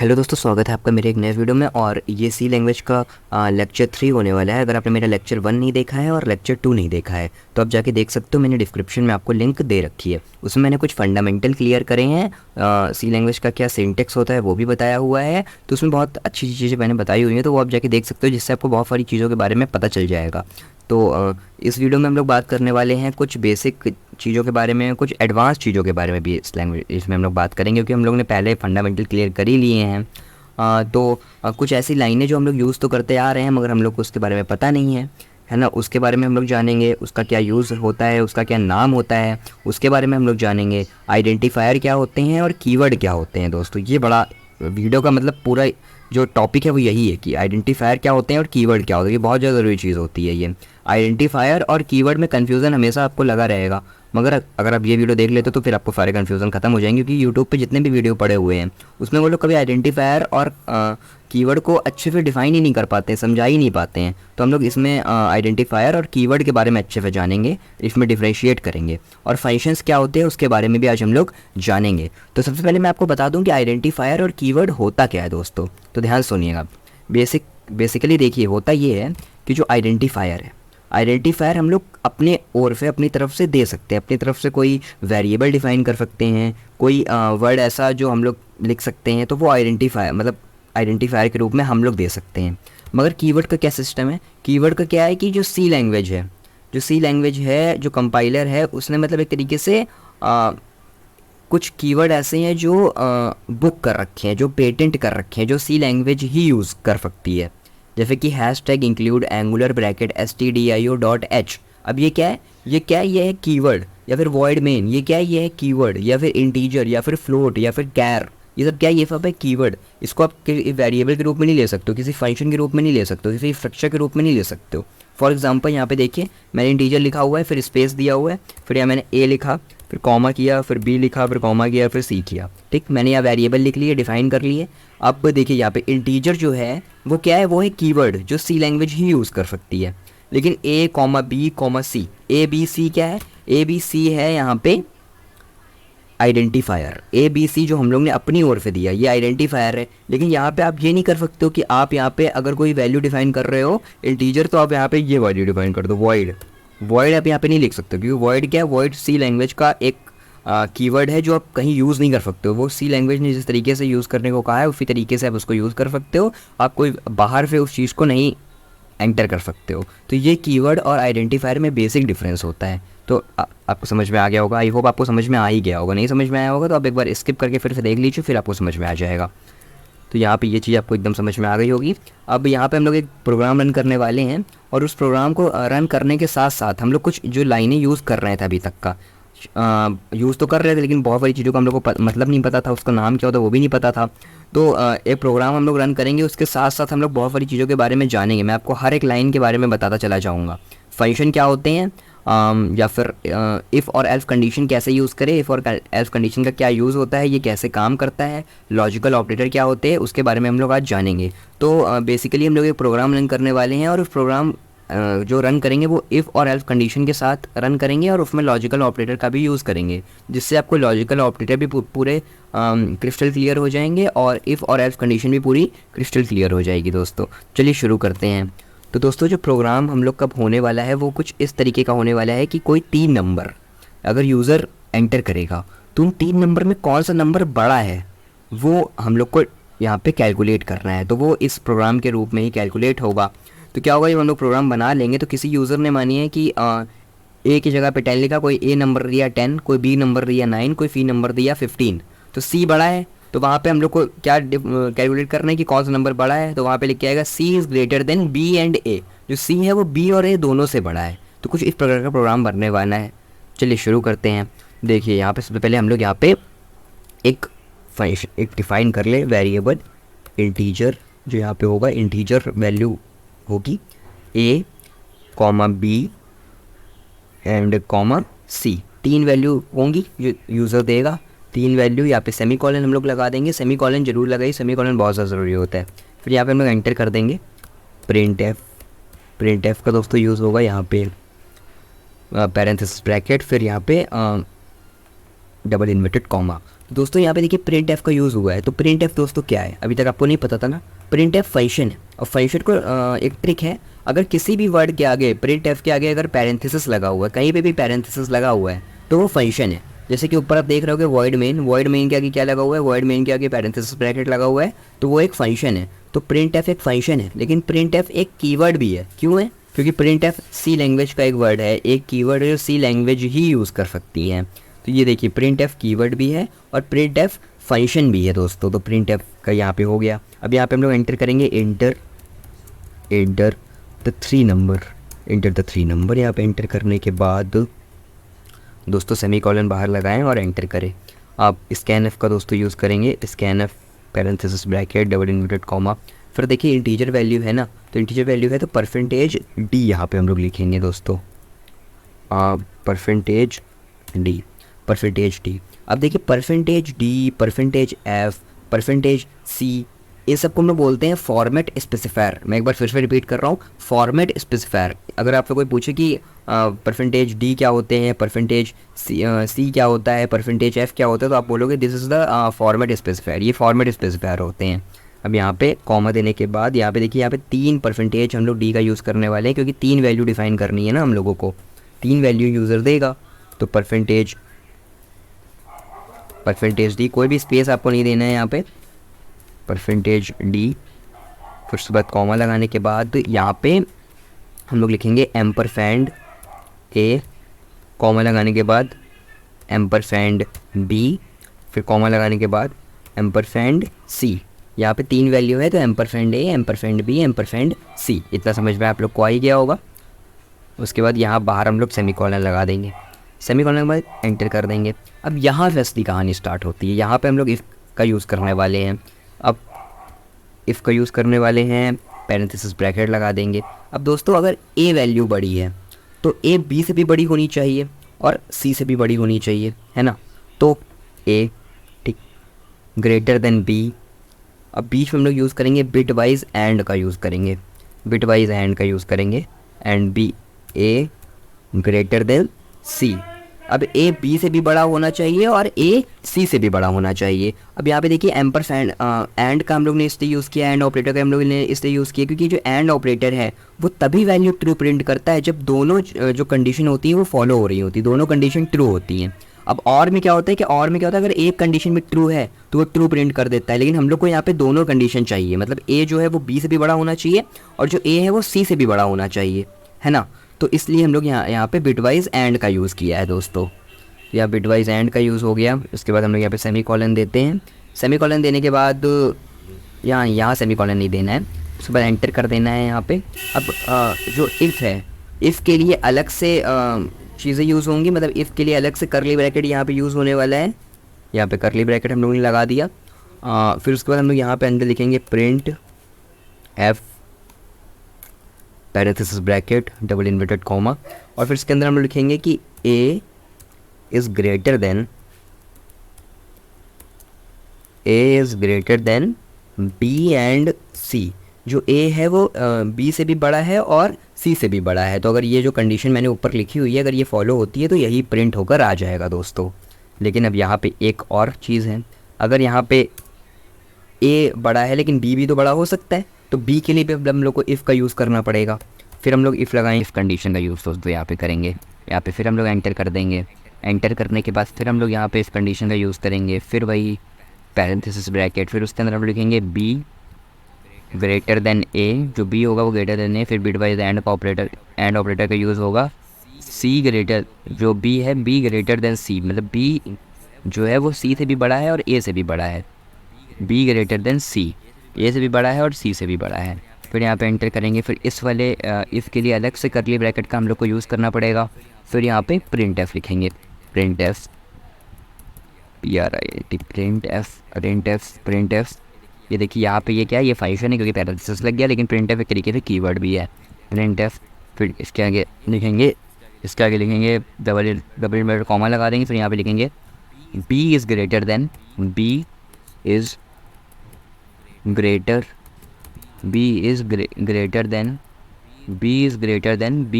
Hello दोस्तों, स्वागत है आपका मेरे एक नए वीडियो में। और ये सी लैंग्वेज का लेक्चर 3 होने वाला है। अगर आपने मेरा लेक्चर 1 नहीं देखा है और लेक्चर 2 नहीं देखा है तो आप जाके देख सकते हो। मैंने डिस्क्रिप्शन में आपको लिंक दे रखी है। उसमें मैंने कुछ फंडामेंटल क्लियर करे हैं। सी लैंग्वेज का क्या सिंटेक्स होता है वो भी बताया हुआ है। तो उसमें बहुत अच्छी चीज़ें मैंने बताई हुई हैं, तो वो आप जाके देख सकते हो, जिससे आपको बहुत सारी चीज़ों के बारे में पता चल जाएगा। तो इस वीडियो में हम लोग बात करने वाले हैं कुछ बेसिक चीज़ों के बारे में, कुछ एडवांस चीज़ों के बारे में भी इस लैंग्वेज इसमें हम लोग बात करेंगे, क्योंकि हम लोग ने पहले फंडामेंटल क्लियर कर ही लिए हैं। कुछ ऐसी लाइनें जो हम लोग यूज़ तो करते आ रहे हैं मगर हम लोग को उसके बारे में पता नहीं है ना। उसके बारे में हम लोग जानेंगे, उसका क्या यूज़ होता है, उसका क्या नाम होता है, उसके बारे में हम लोग जानेंगे। आइडेंटिफायर क्या होते हैं और कीवर्ड क्या होते हैं। दोस्तों, ये बड़ा वीडियो का मतलब पूरा जो टॉपिक है वो यही है कि आइडेंटिफायर क्या होते हैं और कीवर्ड क्या होता है। ये बहुत ज़्यादा ज़रूरी चीज़ होती है। ये आइडेंटिफायर और कीवर्ड में कन्फ्यूज़न हमेशा आपको लगा रहेगा, मगर अगर आप ये वीडियो देख लेते तो फिर आपको सारे कन्फ्यूज़न खत्म हो जाएंगे। क्योंकि यूट्यूब पे जितने भी वीडियो पड़े हुए हैं उसमें वो लोग कभी आइडेंटिफायर और कीवर्ड को अच्छे से डिफाइन ही नहीं कर पाते हैं, समझा ही नहीं पाते हैं। तो हम लोग इसमें आइडेंटिफायर और कीवर्ड के बारे में अच्छे से जानेंगे, इसमें डिफ्रेंशिएट करेंगे। और फंक्शंस क्या होते हैं उसके बारे में भी आज हम लोग जानेंगे। तो सबसे पहले मैं आपको बता दूं कि आइडेंटिफायर और कीवर्ड होता क्या है दोस्तों। तो ध्यान सुनिएगा। बेसिकली देखिए, होता ये है कि जो आइडेंटिफायर है, आइडेंटिफायर हम लोग अपने ओर से, अपनी तरफ से दे सकते हैं। अपनी तरफ से कोई वेरिएबल डिफाइन कर सकते हैं, कोई वर्ड ऐसा जो हम लोग लिख सकते हैं, तो वो आइडेंटिफायर मतलब आइडेंटिफायर के रूप में हम लोग दे सकते हैं। मगर कीवर्ड का क्या सिस्टम है? कीवर्ड का क्या है कि जो सी लैंग्वेज है, जो कंपाइलर है, उसने मतलब एक तरीके से कुछ कीवर्ड ऐसे हैं जो बुक कर रखे हैं, जो पेटेंट कर रखे हैं, जो सी लैंग्वेज ही यूज़ कर सकती है। जैसे कि hashtag include angular bracket stdio.h। अब ये क्या है? ये है कीवर्ड, या फिर वॉइड मेन। ये क्या है? ये है कीवर्ड, या फिर इंटीजर, या फिर फ्लोट, या फिर कैर। ये सब क्या है? ये सब है कीवर्ड। इसको आप वेरिएबल के रूप में नहीं ले सकते हो, किसी फंक्शन के रूप में नहीं ले सकते हो, किसी स्ट्रक्चर के रूप में नहीं ले सकते हो। फॉर एग्जाम्पल यहाँ पे देखिए, मैंने इंटीजर लिखा हुआ है, फिर स्पेस दिया हुआ है, फिर यहाँ मैंने ए लिखा, फिर कॉमा किया, फिर बी लिखा, फिर कॉमा किया, फिर सी किया। ठीक, मैंने यहाँ वेरिएबल लिख लिए, डिफाइन कर लिए। अब देखिए यहाँ पे इंटीजर जो है वो क्या है? वो है कीवर्ड जो सी लैंग्वेज ही यूज़ कर सकती है। लेकिन A comma B comma C, A B C क्या है? ए बी सी है यहाँ पे आइडेंटिफायर। ए बी सी जो हम लोग ने अपनी ओर से दिया, ये आइडेंटिफायर है। लेकिन यहाँ पे आप ये नहीं कर सकते हो कि आप यहाँ पे अगर कोई वैल्यू डिफाइन कर रहे हो इंटीजर, तो आप यहाँ पे ये वैल्यू डिफाइन कर दो, वॉइड। वॉइड आप यहाँ पे नहीं लिख सकते, क्योंकि वॉइड क्या है? वॉइड सी लैंग्वेज का एक कीवर्ड है जो आप कहीं यूज़ नहीं कर सकते हो। वो सी लैंग्वेज ने जिस तरीके से यूज़ करने को कहा है उसी तरीके से आप उसको यूज़ कर सकते हो। आप कोई बाहर से उस चीज़ को नहीं एंटर कर सकते हो। तो ये कीवर्ड और आइडेंटिफायर में बेसिक डिफरेंस होता है। तो आपको समझ में आ गया होगा। आई होप आपको समझ में आ ही गया होगा। नहीं समझ में आया होगा तो आप एक बार स्किप करके फिर से देख लीजिए, फिर आपको समझ में आ जाएगा। तो यहाँ पे ये चीज़ आपको एकदम समझ में आ गई होगी। अब यहाँ पे हम लोग एक प्रोग्राम रन करने वाले हैं, और उस प्रोग्राम को रन करने के साथ साथ हम लोग कुछ जो लाइनें यूज़ कर रहे थे अभी तक का, यूज़ तो कर रहे थे लेकिन बहुत सारी चीज़ों का हम लोग को मतलब नहीं पता था, उसका नाम क्या होता है वो भी नहीं पता था। तो एक प्रोग्राम हम लोग रन करेंगे, उसके साथ साथ हम लोग बहुत सारी चीज़ों के बारे में जानेंगे। मैं आपको हर एक लाइन के बारे में बताता चला जाऊँगा। फंक्शन क्या होते हैं, या फिर इफ़ और एल्फ कंडीशन कैसे यूज़ करें, इफ़ और एल्फ कंडीशन का क्या यूज़ होता है, ये कैसे काम करता है, लॉजिकल ऑपरेटर क्या होते हैं, उसके बारे में हम लोग आज जानेंगे। तो बेसिकली हम लोग एक प्रोग्राम रन करने वाले हैं, और उस प्रोग्राम जो रन करेंगे वो इफ़ और एल्फ कंडीशन के साथ रन करेंगे, और उसमें लॉजिकल ऑपरेटर का भी यूज़ करेंगे, जिससे आपको लॉजिकल ऑपरेटर भी पूरे क्रिस्टल क्लियर हो जाएंगे, और इफ़ और एल्फ कंडीशन भी पूरी क्रिस्टल क्लियर हो जाएगी। दोस्तों चलिए शुरू करते हैं। तो दोस्तों, जो प्रोग्राम हम लोग कब होने वाला है वो कुछ इस तरीके का होने वाला है कि कोई 3 नंबर अगर यूज़र एंटर करेगा, तो उन 3 नंबर में कौन सा नंबर बड़ा है वो हम लोग को यहाँ पे कैलकुलेट करना है। तो वो इस प्रोग्राम के रूप में ही कैलकुलेट होगा। तो क्या होगा, जब हम लोग प्रोग्राम बना लेंगे तो किसी यूज़र ने मानिए कि ए की जगह पे 10 लिखा, कोई ए नंबर दिया 10, कोई बी नंबर दिया 9, कोई सी नंबर दिया 15, तो सी बड़ा है। तो वहाँ पे हम लोग को क्या कैलकुलेट करना है कि कौन सा नंबर बड़ा है। तो वहाँ पे लिख के आएगा C is greater than B and A. जो सी है वो बी और ए दोनों से बड़ा है। तो कुछ इस प्रकार का प्रोग्राम बनने वाला है। चलिए शुरू करते हैं। देखिए यहाँ पे सबसे पहले हम लोग यहाँ पे एक डिफाइन कर ले वेरिएबल इंटीजर। जो यहाँ पे होगा इंटीजर वैल्यू होगी A comma B and comma C. 3 value होंगी जो यूज़र देगा, 3 वैल्यू। यहाँ पे सेमी कॉलन हम लोग लगा देंगे, सेमी कॉलन जरूर लगाइए, सेमी कॉलन बहुत ज़्यादा ज़रूरी होता है। फिर यहाँ पे हम लोग एंटर कर देंगे प्रिंट एफ का दोस्तों यूज़ होगा यहाँ पे पैरेंथेसिस ब्रैकेट, फिर यहाँ पे डबल इन्वर्टेड कॉमा। दोस्तों यहाँ पे देखिए प्रिंट एफ का यूज़ हुआ है। तो प्रिंट एफ दोस्तों क्या है, अभी तक आपको नहीं पता था ना। प्रिंट एफ फंक्शन है, और फंक्शन को एक ट्रिक है, अगर किसी भी वर्ड के आगे प्रिंट एफ के आगे अगर पैरेंथेसिस लगा हुआ है, कहीं पे भी पैरेंथेसिस लगा हुआ है, तो वो फंक्शन है। जैसे कि ऊपर आप देख रहे हो कि वॉइड मेन के आगे क्या लगा हुआ है, वॉइड मेन के आगे पैरेंथेसिस ब्रैकेट लगा हुआ है, तो वो एक फंक्शन है। तो प्रिंट एफ एक फंक्शन है, लेकिन प्रिंट एफ एक कीवर्ड भी है। क्यों है? क्योंकि प्रिंट एफ सी लैंग्वेज का एक वर्ड है, एक कीवर्ड है जो सी लैंग्वेज ही यूज़ कर सकती है। तो ये देखिए प्रिंट एफ कीवर्ड भी है और प्रिंट एफ फंक्शन भी है दोस्तों। तो प्रिंट एफ का यहाँ पे हो गया। अब यहाँ पे हम लोग एंटर करेंगे इंटर द 3 नंबर। यहाँ पे एंटर करने के बाद दोस्तों सेमीकोलन बाहर लगाएं और एंटर करें। आप स्कैन एफ का दोस्तों यूज़ करेंगे, scan F parenthesis bracket double inverted comma. फिर देखिए इंटीजर वैल्यू है ना, तो इंटीजर वैल्यू है तो परसेंटेज डी यहाँ पे हम लोग लिखेंगे दोस्तों, परसेंटेज डी। अब देखिए percentage D, percentage F, percentage C, ये सब को हम लोग बोलते हैं फॉर्मेट स्पेसिफायर। मैं एक बार फिर से रिपीट कर रहा हूँ, फॉर्मेट स्पेसिफायर। अगर आपसे कोई पूछे कि परसेंटेज डी क्या होते हैं, परसेंटेज सी क्या होता है, परसेंटेज एफ क्या होता है, तो आप बोलोगे this is the format specifier. ये फॉर्मेट स्पेसिफायर होते हैं। अब यहाँ पे कॉमा देने के बाद यहाँ पे देखिए, यहाँ पे 3 परसेंटेज हम लोग डी का यूज़ करने वाले हैं, क्योंकि 3 वैल्यू डिफाइन करनी है ना हम लोगों को, 3 वैल्यू यूज़र देगा। तो परसेंटेज डी, कोई भी स्पेस आपको नहीं देना है यहाँ पे, परसेंटेज डी। फिर उसके बाद कॉमा लगाने के बाद यहाँ पे हम लोग लिखेंगे एम्परसैंड ए, कॉमा लगाने के बाद एम्परसैंड बी, फिर कॉमा लगाने के बाद एम्परसैंड सी। यहाँ पे 3 वैल्यू है, तो एम्परसैंड ए, एम्परसैंड बी, एम्परसैंड सी। इतना समझ में आप लोग को आ ही गया होगा। उसके बाद यहाँ बाहर हम लोग सेमीकोलन लगा देंगे, सेमीकोलन के बाद एंटर कर देंगे। अब यहाँ से असली कहानी स्टार्ट होती है। यहाँ पे हम लोग इफ़ का यूज़ करने वाले हैं। अब इफ़ का यूज़ करने वाले हैं, पैरेंथेसिस ब्रैकेट लगा देंगे। अब दोस्तों अगर ए वैल्यू बड़ी है तो ए बी से भी बड़ी होनी चाहिए और सी से भी बड़ी होनी चाहिए, है ना। तो ए ठीक ग्रेटर देन बी। अब बीच में हम लोग यूज़ करेंगे बिट वाइज एंड का यूज़ करेंगे, and B A greater than C. अब ए बी से भी बड़ा होना चाहिए और ए सी से भी बड़ा होना चाहिए। अब यहाँ पे देखिए एम्परसैंड एंड का हम लोग ने इसलिए यूज़ किया, एंड ऑपरेटर का हम लोग ने इसलिए यूज़ किया क्योंकि जो एंड ऑपरेटर है वो तभी वैल्यू ट्रू प्रिंट करता है जब दोनों जो कंडीशन होती है वो फॉलो हो रही होती है, दोनों कंडीशन ट्रू होती हैं। अब और में क्या होता है कि अगर एक कंडीशन में ट्रू है तो वो ट्रू प्रिंट कर देता है, लेकिन हम लोग को यहाँ पे दोनों कंडीशन चाहिए। मतलब ए जो है वो बी से भी बड़ा होना चाहिए और जो ए है वो सी से भी बड़ा होना चाहिए, है ना। तो इसलिए हम लोग यहाँ पे बिटवाइज एंड का यूज़ किया है दोस्तों। या बिटवाइज एंड का यूज़ हो गया। उसके बाद हम लोग यहाँ पे सेमीकोलन देते हैं। सेमीकोलन देने के बाद यहाँ सेमीकोलन नहीं देना है, उसके बाद एंटर कर देना है यहाँ पे। अब जो इफ़ है, इफ़ के लिए अलग से चीज़ें यूज़ होंगी, मतलब इफ़ के लिए अलग से करली ब्रैकेट यहाँ पे यूज़ होने वाला है। यहाँ पे करली ब्रैकेट हम लोगों ने लगा दिया। फिर उसके बाद हम लोग यहाँ पे अंदर लिखेंगे printf parenthesis bracket double inverted comma, और फिर इसके अंदर हम लोग लिखेंगे कि A is greater than B and C. जो ए है वो बी से भी बड़ा है और सी से भी बड़ा है। तो अगर ये जो कंडीशन मैंने ऊपर लिखी हुई है अगर ये फॉलो होती है तो यही प्रिंट होकर आ जाएगा दोस्तों। लेकिन अब यहाँ पे एक और चीज़ है, अगर यहाँ पे ए बड़ा है लेकिन बी भी तो बड़ा हो सकता है, तो बी के लिए भी हम लोग को इफ़ का यूज़ करना पड़ेगा। फिर हम लोग इफ़ लगाएंगे, इफ़ कंडीशन का यूज़ दोस्तों यहाँ पे करेंगे। यहाँ पे फिर हम लोग एंटर कर देंगे। एंटर करने के बाद फिर हम लोग यहाँ पे इफ़ कंडीशन का यूज़ करेंगे, फिर वही पैरेंथेसिस ब्रैकेट, फिर उसके अंदर हम लिखेंगे बी ग्रेटर देन ए, जो बी होगा वो ग्रेटर देन ए। फिर बिटवाइज एंड ऑपरेटर का यूज़ होगा। सी ग्रेटर, जो बी है बी ग्रेटर देन सी, मतलब बी जो है वो सी से भी बड़ा है और ए से भी बड़ा है। बी ग्रेटर देन सी, ए से भी बड़ा है और सी से भी बड़ा है। फिर यहाँ पे एंटर करेंगे। फिर इस वाले इफ़ के लिए अलग से करली ब्रैकेट का हम लोग को यूज़ करना पड़ेगा। फिर यहाँ पे प्रिंट एफ लिखेंगे, प्रिंट एफ ये देखिए यहाँ पे ये क्या है, ये फंक्शन है क्योंकि पैरेंथेसिस लग गया, लेकिन प्रिंट एफ एक तरीके से कीवर्ड भी है। प्रिंट एफ, फिर इसके आगे लिखेंगे डबल इन्वर्टेड कॉमा लगा देंगे। फिर यहाँ पे लिखेंगे B is greater than B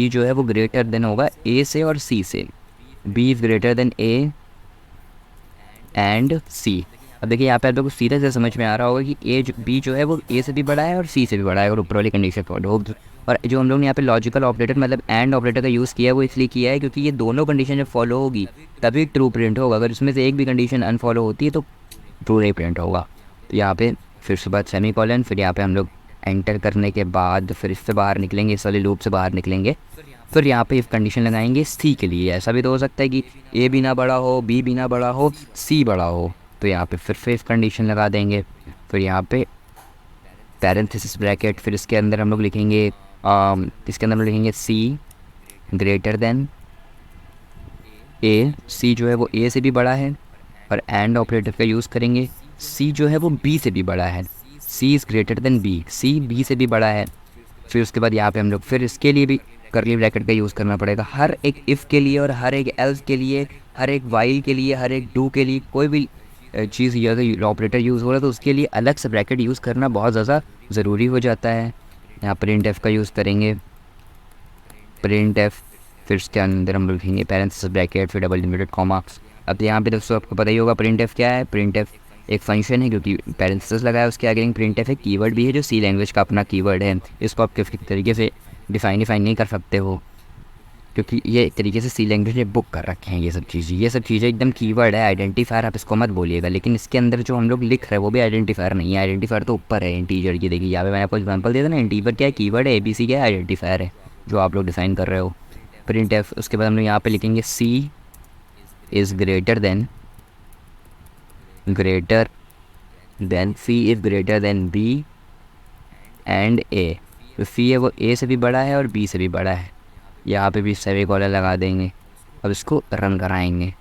जो है वो ग्रेटर देन होगा ए से और सी से। B is greater than A and C. अब देखिए यहाँ पे आप लोग को सीधे से समझ में आ रहा होगा कि बी जो है वो ए से भी बड़ा है और सी से भी बड़ा है, और ऊपर वाली कंडीशन फॉलो हो। और जो हम लोग ने यहाँ पे लॉजिकल ऑपरेटर मतलब एंड ऑपरेटर का यूज़ किया है वो इसलिए किया है क्योंकि ये दोनों कंडीशन जब फॉलो होगी तभी ट्रू प्रिंट होगा। अगर इसमें से एक भी कंडीशन अनफॉलो होती है तो ट्रू नहीं प्रिंट होगा। तो यहाँ पे फिर उसके बाद सेमी कॉलन, फिर यहाँ पे हम लोग एंटर करने के बाद फिर इससे बाहर निकलेंगे, इस वाले लूप से बाहर निकलेंगे। फिर यहाँ पे इफ कंडीशन लगाएंगे सी के लिए। ऐसा भी तो हो सकता है कि ए भी ना बड़ा हो, बी भी ना बड़ा हो, सी बड़ा हो, तो यहाँ पे फिर इफ कंडीशन लगा देंगे। फिर यहाँ पे पैरेंथेसिस ब्रैकेट, फिर इसके अंदर हम लोग लिखेंगे इसके अंदर हम लिखेंगे सी ग्रेटर देन ए। सी जो है वो ए से भी बड़ा है, और एंड ऑपरेटर का यूज़ करेंगे। सी जो है वो बी से भी बड़ा है, C is greater than B, C B से भी बड़ा है। फिर उसके बाद यहाँ पे हम लोग फिर इसके लिए भी कर्ली ब्रैकेट का यूज़ करना पड़ेगा। हर एक इफ़ के लिए और हर एक एल्स के लिए, हर एक वाइल के लिए, हर एक डू के लिए, कोई भी चीज़ अगर ऑपरेटर यूज़ हो रहा है तो उसके लिए अलग से ब्रैकेट यूज़ करना बहुत ज़्यादा ज़रूरी हो जाता है। यहाँ प्रिंट एफ का यूज़ करेंगे, प्रिंट एफ, फिर उसके अंदर हम लिखेंगे पैरेंथेसिस ब्रैकेट, फिर डबल इन्वर्टेड कॉमा। अब यहाँ पे दोस्तों आपको पता ही होगा प्रिंट एफ क्या है। प्रिंट एफ एक फंक्शन है क्योंकि पैरेंथेसिस लगाया उसके आगे। प्रिंट एफ एक कीवर्ड भी है जो सी लैंग्वेज का अपना कीवर्ड है। इसको आप किसी तरीके से डिफाइन नहीं कर सकते हो क्योंकि ये एक तरीके से सी लैंग्वेज में बुक कर रखे हैं ये सब चीज़ें एकदम कीवर्ड है, आइडेंटिफायर आप इसको मत बोलिएगा। लेकिन इसके अंदर जो हम लोग लिख रहे हैं वो भी आइडेंटिफायर नहीं है, आइडेंटिफायर तो ऊपर है इंटीजर की। देखिए यहाँ पे मैंने आपको एग्जांपल दिया था ना, इंटीजर क्या है, कीवर्ड है, ABC क्या है, आइडेंटिफायर है जो आप लोग डिफाइन कर रहे हो। प्रिंट एफ, उसके बाद हम लोग यहाँ पे लिखेंगे C is greater than C is greater than B and A. तो सी है वो ए से भी बड़ा है और बी से भी बड़ा है। यहाँ पे भी सेमी कॉलर लगा देंगे। अब इसको रन कराएंगे।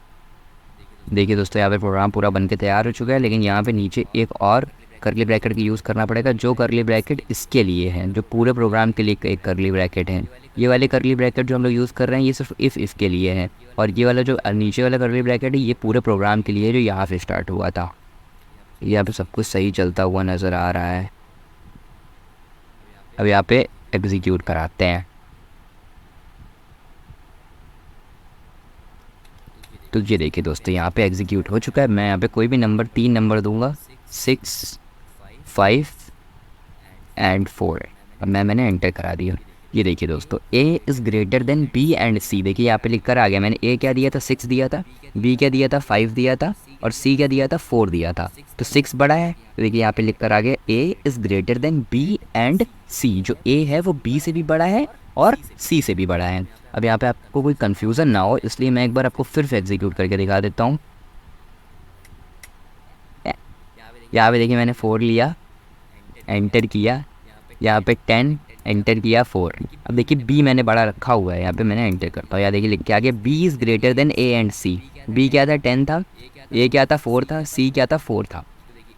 देखिए दोस्तों यहाँ पे प्रोग्राम पूरा बन के तैयार हो चुका है, लेकिन यहाँ पे नीचे एक और कर्ली ब्रैकेट की यूज़ करना पड़ेगा। जो कर्ली ब्रैकेट इसके लिए है, जो पूरे प्रोग्राम के लिए एक कर्ली ब्रैकेट है। ये वाले कर्ली ब्रैकेट जो हम लोग यूज़ कर रहे हैं ये सिर्फ इफ़ के लिए है, और ये वाला जो नीचे वाला कर्ली ब्रैकेट है ये पूरे प्रोग्राम के लिए है जो यहाँ से स्टार्ट हुआ था। यहाँ पे सब कुछ सही चलता हुआ नज़र आ रहा है। अब यहाँ पे एग्जीक्यूट कराते हैं। तो ये देखिए दोस्तों यहाँ पे एग्जीक्यूट हो चुका है। मैं यहाँ पे कोई भी नंबर 3 नंबर दूंगा, 6, 5 एंड 4। अब मैंने एंटर करा दिया। ये देखिए दोस्तों A is greater then B and C। देखिए यहाँ पे लिख कर आ गया। मैंने A क्या दिया था, 6 दिया था, B क्या दिया था, 5 दिया था, और C क्या दिया था, 4 दिया था। तो 6 बड़ा है। तो देखिए यहाँ पे लिख कर आ गया A is greater then B and C। जो A है वो B से भी बड़ा है और C से भी बड़ा है। अब यहाँ पे आपको कोई कन्फ्यूज़न ना हो इसलिए मैं एक बार आपको फिर से एग्जीक्यूट करके दिखा देता हूँ। यहाँ पे देखिए मैंने 4 लिया, एंटर किया, यहाँ पे 10 एंटर किया, 4। अब देखिए B मैंने बड़ा रखा हुआ है, यहाँ पे मैंने एंटर करता हूँ। यहाँ देखिए लिख के आगे B is greater then A and C। B क्या था, 10 था, A क्या था, 4 था, C क्या था, 4 था।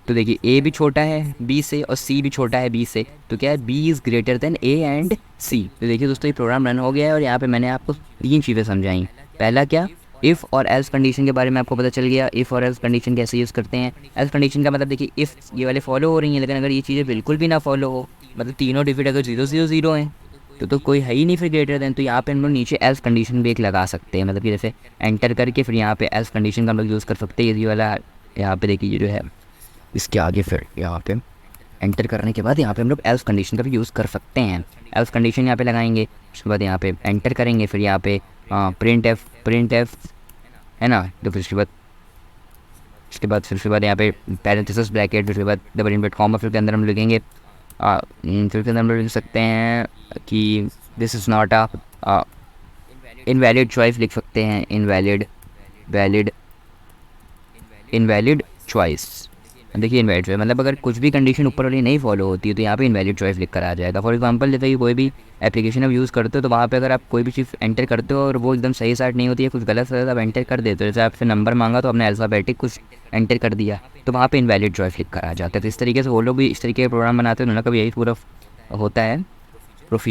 तो देखिए A भी छोटा है B से और C भी छोटा है B से, तो क्या है, B is greater then A and C। तो देखिए दोस्तों ये प्रोग्राम रन हो गया है और यहाँ पे मैंने आपको 3 चीज़ें समझाई। पहला क्या, इफ़ और एल्स कंडीशन के बारे में आपको पता चल गया। इफ़ और एल्स कंडीशन कैसे यूज़ करते हैं। एल्स कंडीशन का मतलब देखिए इफ़ ये वाले फॉलो हो रही हैं, लेकिन अगर ये चीज़ें बिल्कुल भी ना फॉलो हो, मतलब तीनों डिजिट अगर 0 0 0 हैं तो कोई है ही नहीं फिर ग्रेटर देन। तो यहाँ पे हम लोग नीचे एल्स कंडीशन भी एक लगा सकते हैं, मतलब कि जैसे एंटर करके फिर यहाँ पे एल्स कंडीशन का हम लोग यूज़ कर सकते हैं। ये वाला यहाँ पे देखिए जो है इसके आगे फिर यहाँ पे एंटर करने के बाद यहाँ पे हम लोग एल्स कंडीशन का भी यूज़ कर सकते हैं। एल्स कंडीशन यहाँ पे लगाएंगे, उसके बाद यहाँ पे एंटर करेंगे, फिर यहाँ पे प्रिंट एफ है ना। तो फिर उसके बाद फिर उसके बाद यहाँ पे पैरेंथेसिस ब्रैकेट, फिर उसके बाद डबल इन्वर्टेड कॉमा, फिर के अंदर हम लिखेंगे फिर के अंदर हम लिख सकते हैं कि this is not a invalid choice, लिख सकते हैं इनवैलिड चॉइस। देखिए इनवैलिड चॉइस मतलब अगर कुछ भी कंडीशन ऊपर वाली नहीं फॉलो होती है तो यहाँ पे इनवैलिड चॉइस लिख कर आ जाएगा। फॉर एग्जांपल जैसे कि कोई भी एप्लीकेशन आप यूज़ करते हो तो वहाँ पे अगर आप कोई भी चीज़ एंटर करते हो और वो एकदम सही साइड नहीं होती है, कुछ गलत आप एंटर कर देते हो, जैसे आपसे नंबर मांगा तो आपने अल्फ़ाबेटिक कुछ एंटर कर दिया तो वहाँ पे इनवैलिड चॉइस लिख कर आ जाता है। तो इस तरीके से वो लोग भी इस तरीके के प्रोग्राम बनाते हैं, उन्होंने कभी यही पूरा होता है प्रोफी